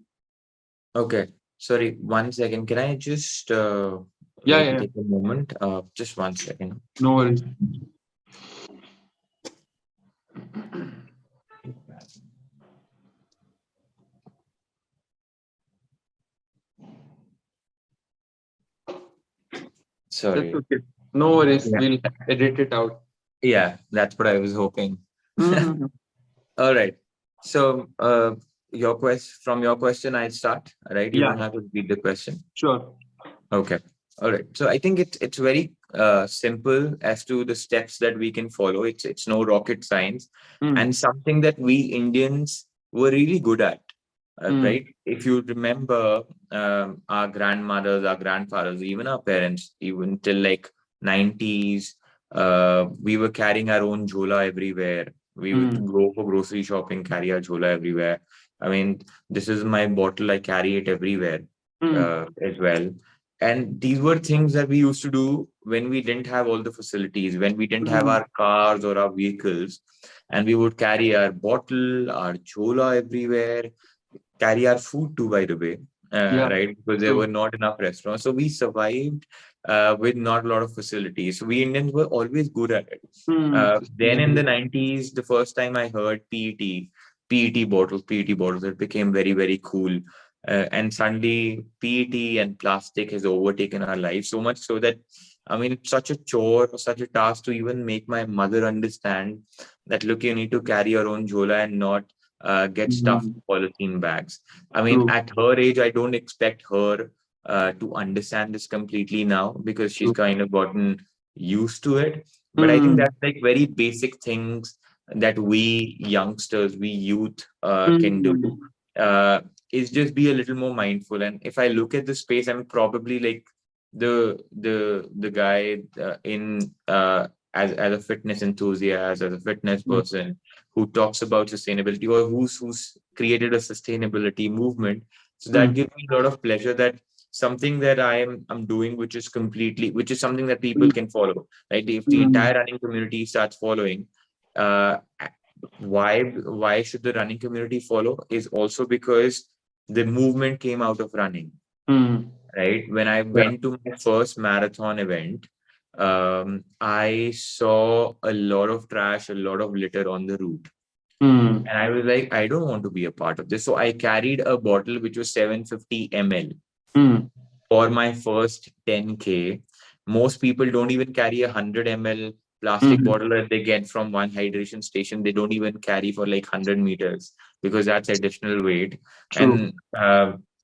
Okay. Sorry, 1 second. Can I just Yeah, like yeah, yeah. take a moment? Just 1 second. No worries. That's Sorry. okay. No worries. Yeah. We'll edit it out. Yeah, that's what I was hoping. Mm-hmm. All right. So, your from your question, I start, right? You Yeah, don't have to repeat the question. sure. Okay. All right. So I think it's very simple as to the steps that we can follow. It's no rocket science, and Mm, something that we Indians were really good at, mm, right? If you remember, our grandmothers, our grandfathers, even our parents, even till like 90s, we were carrying our own jhola everywhere. We would mm, go for grocery shopping, carry our jhola everywhere. I mean, this is my bottle. I carry it everywhere mm, as well. And these were things that we used to do when we didn't have all the facilities, when we didn't have mm. our cars or our vehicles, and we would carry our bottle, our chola everywhere, carry our food too, by the way, Yeah, right? Because there were true. not enough restaurants. So we survived with not a lot of facilities. So we Indians were always good at it. Mm, Then in the sustainability. 90s, the first time I heard PET bottles, it became very, very cool. And suddenly PET and plastic has overtaken our lives so much so that, I mean, it's such a chore, such a task to even make my mother understand that, look, you need to carry your own jhola and not get stuffed Mm, polythene bags. I mean, true, at her age, I don't expect her to understand this completely now because she's true. kind of gotten used to it. But I think Mm, that's like very basic things that we youngsters, we youth can do. mm, Uh, is just be a little more mindful. And if I look at the space, I'm probably like the guy in as a fitness enthusiast, as a fitness mm, person who talks about sustainability or who's created a sustainability movement. So that mm, gives me a lot of pleasure that something that I'm doing, which is something that people Mm, can follow, right? If the mm, entire running community starts following, uh, why should the running community follow? Is also because the movement came out of running, mm. right? When I Yeah. went to my first marathon event, I saw a lot of trash, a lot of litter on the route. Mm, And I was like, I don't want to be a part of this. So I carried a bottle which was 750 ml mm, for my first 10K. Most people don't even carry 100 ml plastic mm. bottle that they get from one hydration station. They don't even carry for like 100 meters because that's additional weight. True.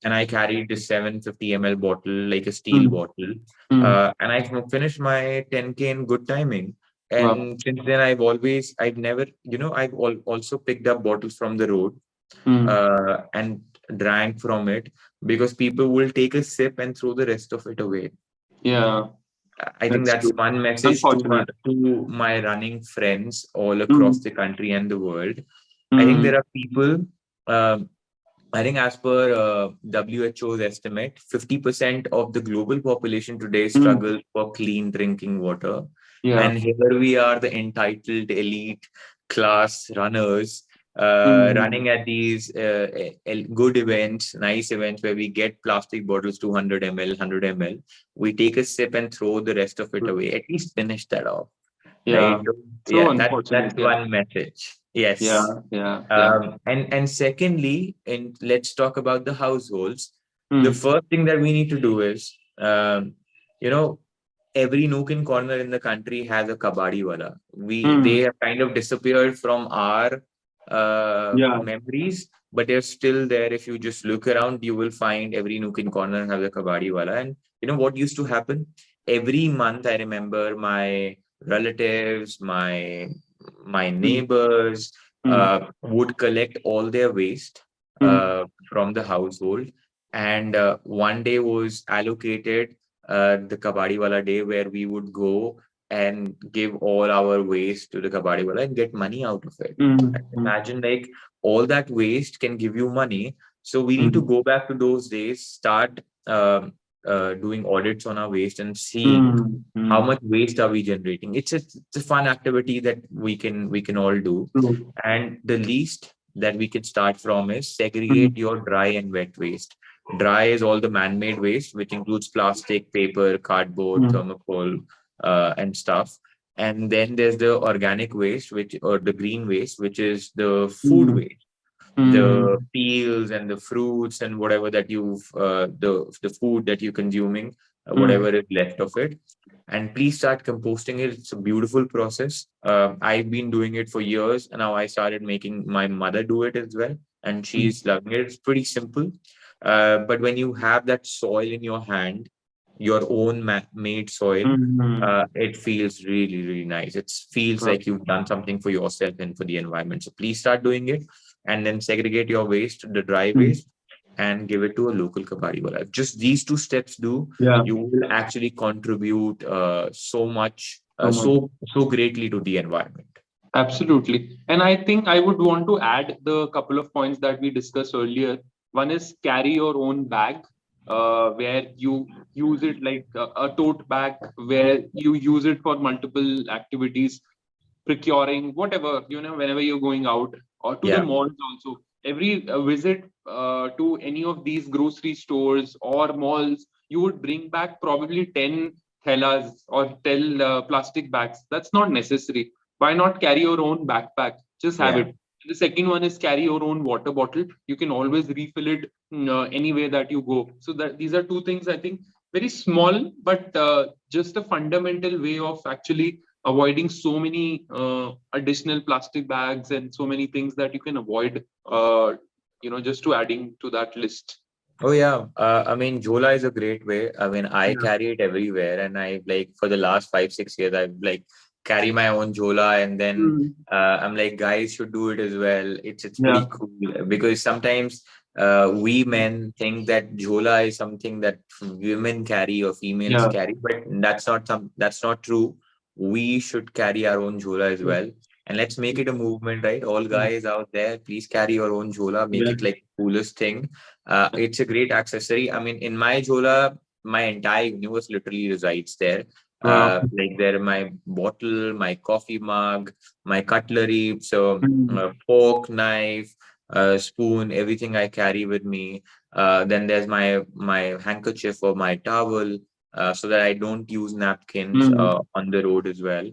And I carried this 750 ml bottle, like a steel Mm, bottle. mm. And I finished my 10K in good timing. Wow. And since then, I've never, also picked up bottles from the road Mm. and drank from it, because people will take a sip and throw the rest of it away. Yeah, I think that's that's true. one message to Unfortunate. my running friends all across Mm, the country and the world. I think mm, there are people. um I think as per WHO's estimate, 50% of the global population today mm. struggles for clean drinking water. Yeah. And here we are, the entitled elite class runners, Mm, running at these good events, nice events where we get plastic bottles, 200 ml, 100 ml. We take a sip and throw the rest of it away. At least finish that off, yeah. right? So Yeah, unfortunate. that's Yeah. one message. Yeah. Yes. Yeah. Yeah. And secondly, and let's talk about the households. The Mm, first thing that we need to do is, you know, every nook and corner in the country has a kabadi wala. They mm. have kind of disappeared from our Yeah. memories, but they're still there. If you just look around, you will find every nook and corner has a kabadi wala. And you know what used to happen? Every month, I remember my relatives, my Mm, neighbors mm, would collect all their waste mm, from the household. And one day was allocated, the Kabadi Wala day, where we would go and give all our waste to the Kabadi Wala and get money out of it. mm, And mm, imagine, like, all that waste can give you money. So we need to mm, go back to those days, start doing audits on our waste and seeing mm, how mm. much waste are we generating. It's a fun activity that we can all do. True. And the least that we can start from is Mm, segregate your dry and wet waste. Dry is all the man-made waste, which includes plastic, paper, cardboard, mm, thermocol, and stuff. And then there's the organic waste, or the green waste, which is the food mm, waste, the mm, peels and the fruits and whatever that the food that you're consuming, mm, whatever is left of it. And please start composting it. It's a beautiful process. I've been doing it for years, and now I started making my mother do it as well, and mm, she's loving it. It's pretty simple, but when you have that soil in your hand, your own made soil, mm, it feels really, really nice. It feels mm. like you've done something for yourself and for the environment. So please start doing it, and then segregate your waste, the dry Mm. waste, and give it to a local kabadi wala. If just these two steps do, Yeah. you will actually contribute so much, So much. so greatly to the environment. Absolutely. And I think I would want to add the couple of points that we discussed earlier. One is carry your own bag, where you use it like a tote bag, where you use it for multiple activities, procuring whatever, whenever you're going out, or to the Yeah, malls also. Every visit to any of these grocery stores or malls, you would bring back probably 10 thellas or 10 plastic bags. That's not necessary. Why not carry your own backpack? Just have yeah. it. The second one is carry your own water bottle. You can always refill it anywhere that you go. So that these are two things, I think, very small, but just a fundamental way of actually avoiding so many additional plastic bags and so many things that you can avoid, just to adding to that list. Oh yeah. I mean, Jola is a great way. I mean, I Yeah. carry it everywhere, and I like for the last 5 6 years, I've like carry my own Jola, and then Mm. I'm like, guys should do it as well. It's Yeah. pretty cool, because sometimes we men think that Jola is something that women carry or females Yeah. carry, but that's not true. We should carry our own Jola as well. And let's make it a movement, right? All Mm. guys out there, please carry your own Jola. Make Yeah. it like coolest thing. It's a great accessory. I mean, in my Jhola, my entire universe literally resides there. Wow. Like there, my bottle, my coffee mug, my cutlery, so Mm, fork, knife, spoon, everything I carry with me. Then there's my handkerchief or my towel, so that I don't use napkins mm, on the road as well.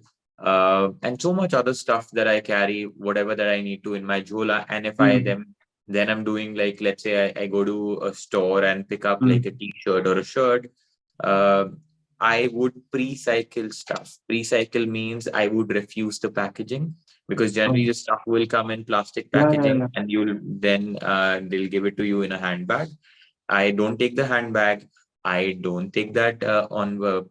And so much other stuff that I carry, whatever that I need to in my Jhola. And if I mm, then I'm doing, like, let's say I go to a store and pick up like a mm. t-shirt or a shirt. uh, I would pre-cycle stuff. Pre-cycle means I would refuse the packaging, because generally Oh, the stuff will come in plastic yeah, yeah, packaging yeah. and you'll then they'll give it to you in a handbag. I don't take the handbag. I don't take that on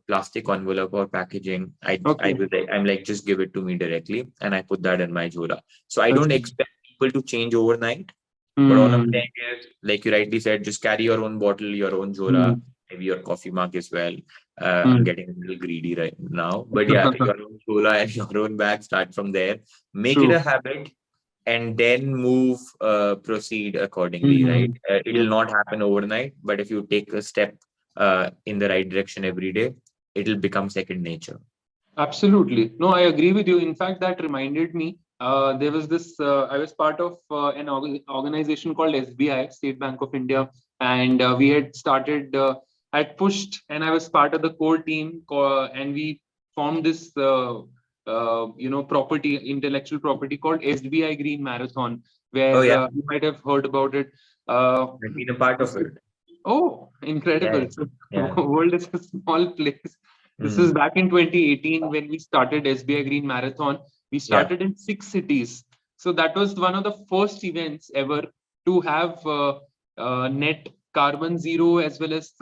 plastic envelope or packaging. I Okay. will like, I'm like, just give it to me directly, and I put that in my Jhola. So I That's don't good. expect people to change overnight. But all I'm Mm, saying is, like you rightly said, just carry your own bottle, your own Jhola, mm, maybe your coffee mug as well. I'm mm. getting a little greedy right now, but yeah, your own Jhola and your own bag. Start from there. Make it a True. habit, and then proceed accordingly. Right? Mm. It'll Yep. not happen overnight, but if you take a step in the right direction every day, it'll become second nature. Absolutely. No, I agree with you. In fact, that reminded me. There was this. I was part of an organization called SBI, State Bank of India, and we had started. Had pushed, and I was part of the core team, and we formed this. Property, intellectual property called SBI Green Marathon, Oh where yeah, you might have heard about it. Uh, I've been a part of this it. Oh, Yeah, incredible. So, yeah, world is a small place. This is mm, back in 2018 when we started SBI Green Marathon. We yeah, started in 6 cities. So that was one of the first events ever to have net carbon zero, as well as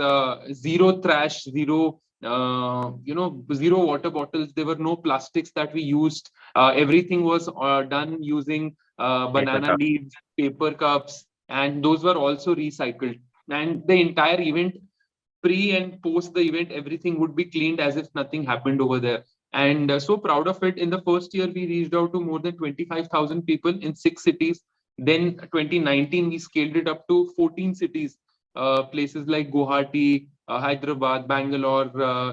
zero trash, zero water bottles. There were no plastics that we used. Everything was done using paper banana cup. leaves, paper cups, and those were also recycled. And the entire event, pre and post the event, everything would be cleaned as if nothing happened over there. And so proud of it. In the first year, we reached out to more than 25,000 people in 6 cities. Then 2019, we scaled it up to 14 cities, places like Guwahati, Hyderabad, Bangalore,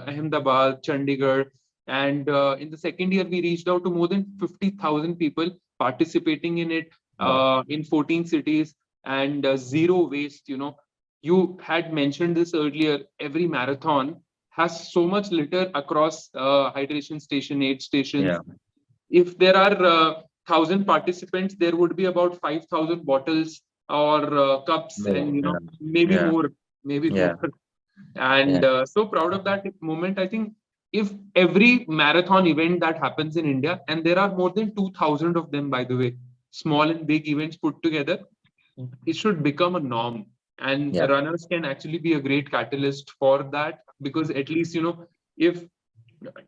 Ahmedabad, Chandigarh. And in the second year, we reached out to more than 50,000 people participating in it, Wow. in 14 cities, and zero waste. You had mentioned this earlier. Every marathon has so much litter across hydration station, aid stations. Yeah. If there are 1,000 participants, there would be about 5,000 bottles or cups, and More. Yeah. maybe Yeah. more, maybe Yeah. more. And Yeah. so proud of that moment. I think if every marathon event that happens in India, and there are more than 2,000 of them, by the way, small and big events put together, it should become a norm. And Yeah. runners can actually be a great catalyst for that, because at least, if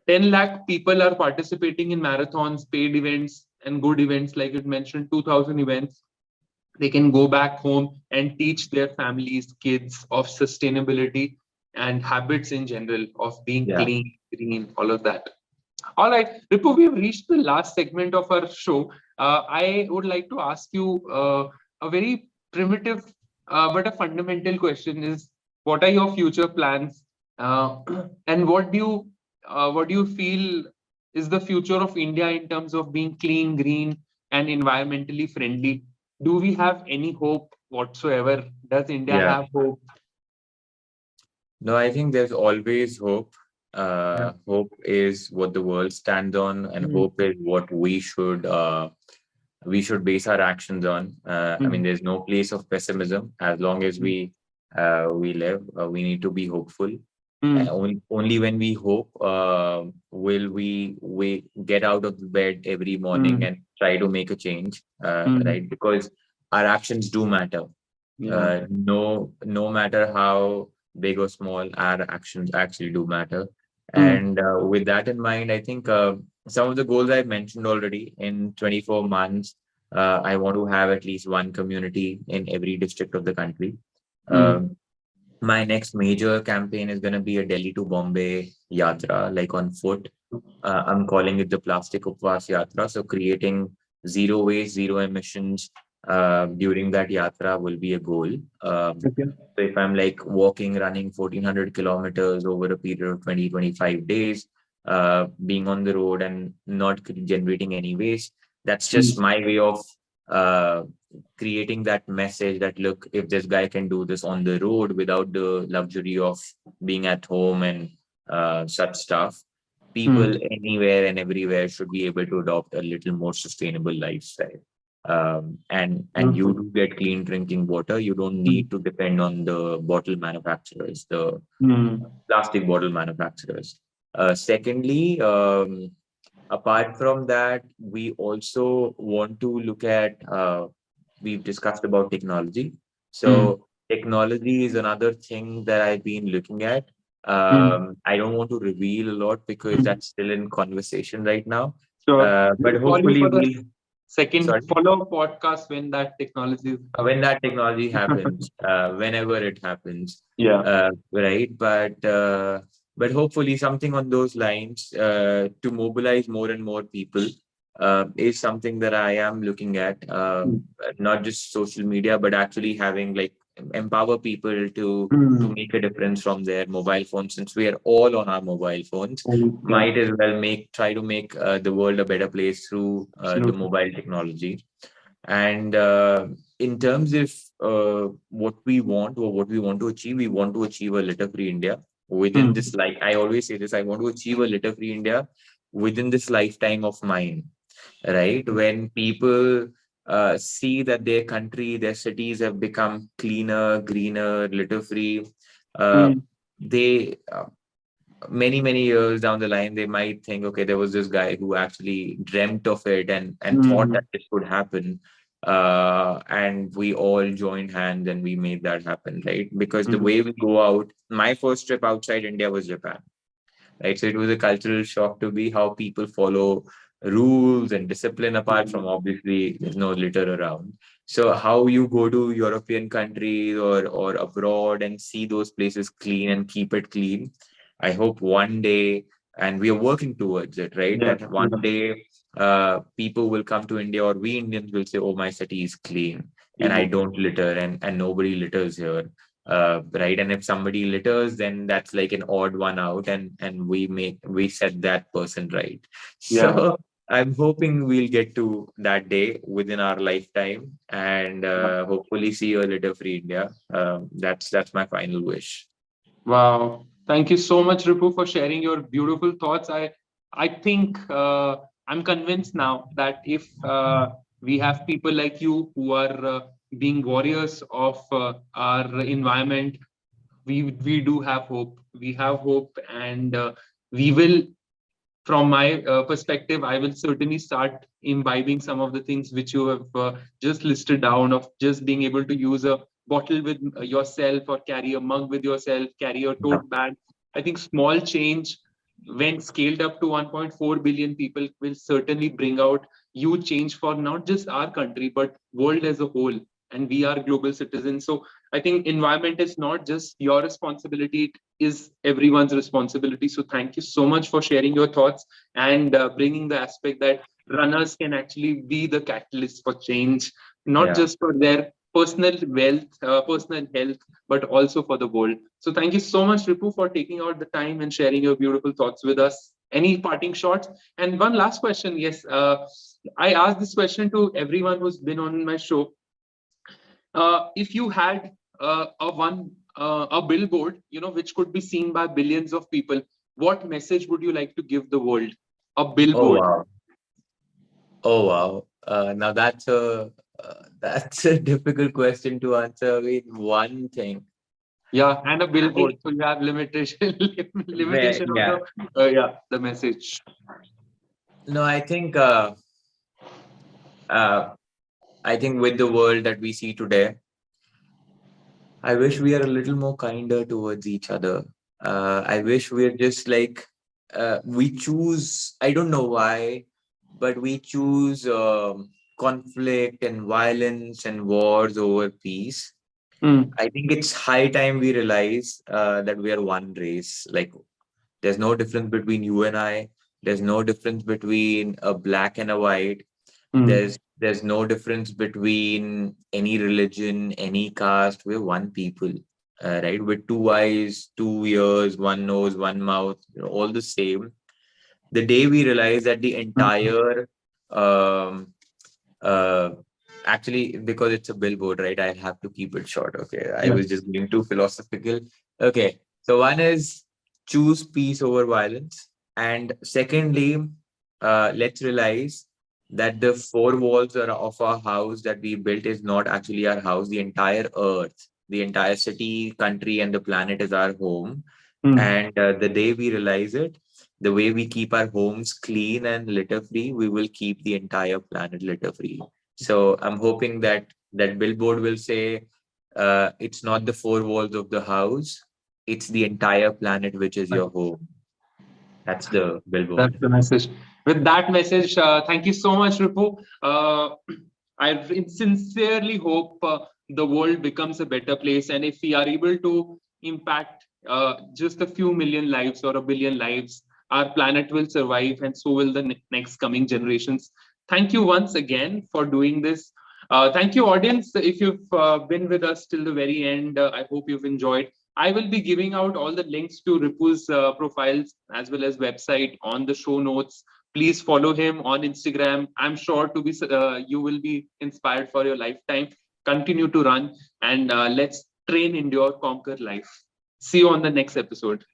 10 lakh people are participating in marathons, paid events, and good events, like you mentioned, 2,000 events, they can go back home and teach their families, kids, of sustainability and habits in general, of being Yeah. clean, green, all of that. All right, Ripu, we have reached the last segment of our show. I would like to ask you a very primitive but a fundamental question: is what are your future plans, uh, and what do you feel is the future of India in terms of being clean, green, and environmentally friendly? Do we have any hope whatsoever? Does India Yeah. have hope? No, I think there's always hope. Yeah. Hope is what the world stands on, and Mm, hope is what we should base our actions on. I mean, mm, there's no place of pessimism. As long as mm, we live, we need to be hopeful. mm, Only when we hope will we get out of the bed every morning mm, and try to make a change, mm. right? Because our actions do matter. Yeah. No matter how big or small, our actions actually do matter. Mm, And with that in mind, I think some of the goals I've mentioned already. In 24 months, I want to have at least one community in every district of the country. mm. Um, my next major campaign is going to be a Delhi to Bombay yatra, like on foot. I'm calling it the Plastic Upvas Yatra. So creating zero waste, zero emissions during that yatra will be a goal. Okay. So if I'm like walking, running 1400 kilometers over a period of 20-25 days, being on the road and not generating any waste, that's just Mm. my way of uh, creating that message that look, if this guy can do this on the road without the luxury of being at home and such stuff, Mm. people anywhere and everywhere should be able to adopt a little more sustainable lifestyle. And you Wonderful. do get clean drinking water. You don't Mm. need to depend on the bottle manufacturers, the Mm. plastic bottle manufacturers. Secondly, apart from that, we also want to look at, we've discussed about technology. Mm. So technology is another thing that I've been looking at. Mm. I don't want to reveal a lot because Mm. that's still in conversation right now. Sure. But We'll call you hopefully for the we'll, second sorry. follow-up podcast when that technology is When coming. that technology happens, whenever it happens, Yeah. right? But hopefully something on those lines to mobilize more and more people is something that I am looking at. Mm. Not just social media, but actually having like empower people to Mm. make a difference from their mobile phones. Since we are all on our mobile phones, Yeah. might as well try to make the world a better place through the Absolutely. mobile technology. And in terms of what we want or what we want to achieve, we want to achieve a litter-free India within Mm. this. Like I always say this, I want to achieve a litter-free India within this lifetime of mine. Right? When people see that their country, their cities have become cleaner, greener, litter-free, uh, Mm. they many years down the line they might think, okay, there was this guy who actually dreamt of it and thought Mm. that this could happen, and we all joined hands and we made that happen, right? Because the Mm. way we go out, my first trip outside India was Japan, right? So it was a cultural shock to be how people follow rules and discipline, apart from Mm. obviously there's no litter around. So how you go to European countries or abroad and see those places clean and keep it clean. I hope one day, and we are working towards it, right? Yeah. That one Yeah. day people will come to India, or we Indians will say, oh, my city is clean and I Yeah. don't litter, and nobody litters here, right? And if somebody litters, then that's like an odd one out, and we set that person right. Yeah. So I'm hoping we'll get to that day within our lifetime, and hopefully see a litter-free India. That's my final wish. Wow. Thank you so much, Ripu, for sharing your beautiful thoughts. I think I'm convinced now that if we have people like you who are being warriors of our environment, we do have hope. We have hope, and we will. From my perspective, I will certainly start imbibing some of the things which you have just listed down, of just being able to use a bottle with yourself, or carry a mug with yourself, carry a Yeah, tote bag. I think small change, when scaled up to 1.4 billion people, will certainly bring out huge change for not just our country, but world as a whole. And we are global citizens. So I think environment is not just your responsibility, it is everyone's responsibility. So thank you so much for sharing your thoughts, and bringing the aspect that runners can actually be the catalyst for change, not yeah. just for their personal wealth, personal health, but also for the world. So thank you so much, Ripu, for taking out the time and sharing your beautiful thoughts with us. Any parting shots? And one last question. Yes, I asked this question to everyone who's been on my show. If you had a billboard, which could be seen by billions of people, what message would you like to give the world? A Oh billboard. wow, oh wow. Now that's a difficult question to answer with one thing. Yeah, and a I, billboard. So you have limitation, limitation on yeah, the message. no, uh, I think with the world that we see today, I wish we are a little more kinder towards each other. I wish we're just like, we choose, I don't know why, but we choose conflict and violence and wars over peace. Mm. I think it's high time we realize that we are one race. Like, there's no difference between you and I. There's no difference between a black and a white. Mm. There's no difference between any religion, any caste. We're one people, right? With two eyes, two ears, one nose, one mouth, all the same. The day we realize that the entire um, uh, actually, because it's a billboard, right? I have to keep it short. Okay. I was Yes. just being too philosophical. Okay. So one is choose peace over violence. And secondly, let's realize that the four walls of our house that we built is not actually our house. The entire earth, the entire city, country, and the planet is our home. Mm. And the day we realize it, the way we keep our homes clean and litter free, we will keep the entire planet litter free. So I'm hoping that that billboard will say, it's not the four walls of the house, it's the entire planet which is your home. That's the That's billboard. the message. With that message, thank you so much, Ripu. I sincerely hope the world becomes a better place. And if we are able to impact just a few million lives or a billion lives, our planet will survive, and so will the next coming generations. Thank you once again for doing this. Thank you, audience. If you've been with us till the very end, I hope you've enjoyed. I will be giving out all the links to Ripu's profiles as well as website on the show notes. Please follow him on Instagram. I'm sure to be you will be inspired for your lifetime. Continue to run, and let's train, endure, conquer life. See you on the next episode.